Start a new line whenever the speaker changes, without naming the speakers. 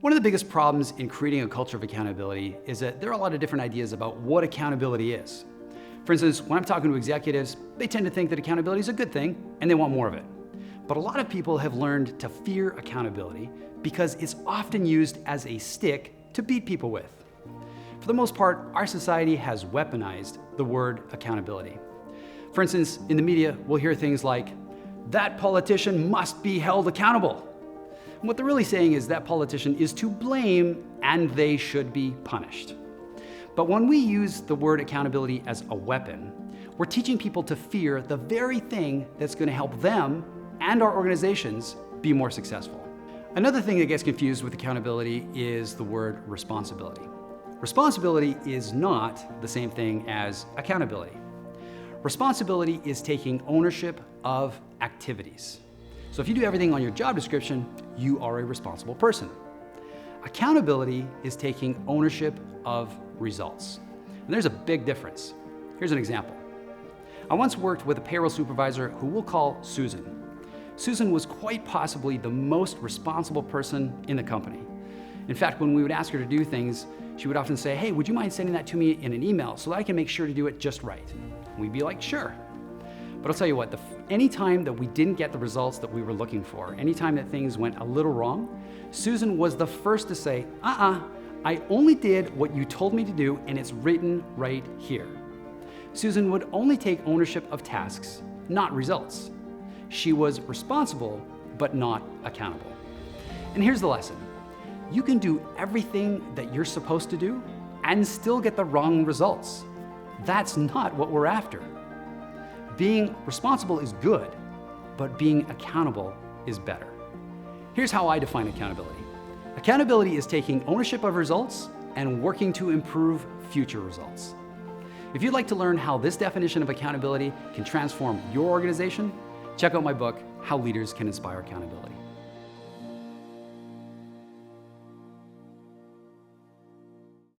One of the biggest problems in creating a culture of accountability is that there are a lot of different ideas about what accountability is. For instance, when I'm talking to executives, they tend to think that accountability is a good thing and they want more of it. But a lot of people have learned to fear accountability because it's often used as a stick to beat people with. For the most part, our society has weaponized the word accountability. For instance, in the media, we'll hear things like, "That politician must be held accountable." And what they're really saying is that politician is to blame and they should be punished. But when we use the word accountability as a weapon, we're teaching people to fear the very thing that's going to help them and our organizations be more successful. Another thing that gets confused with accountability is the word responsibility. Responsibility is not the same thing as accountability. Responsibility is taking ownership of activities. So if you do everything on your job description, you are a responsible person. Accountability is taking ownership of results. And there's a big difference. Here's an example. I once worked with a payroll supervisor who we'll call Susan. Susan was quite possibly the most responsible person in the company. In fact, when we would ask her to do things, she would often say, "Hey, would you mind sending that to me in an email so that I can make sure to do it just right?" And we'd be like, "Sure." But I'll tell you what, any time that we didn't get the results that we were looking for, any time that things went a little wrong, Susan was the first to say, I only did what you told me to do and it's written right here. Susan would only take ownership of tasks, not results. She was responsible, but not accountable. And here's the lesson. You can do everything that you're supposed to do and still get the wrong results. That's not what we're after. Being responsible is good, but being accountable is better. Here's how I define accountability. Accountability is taking ownership of results and working to improve future results. If you'd like to learn how this definition of accountability can transform your organization, check out my book, How Leaders Can Inspire Accountability.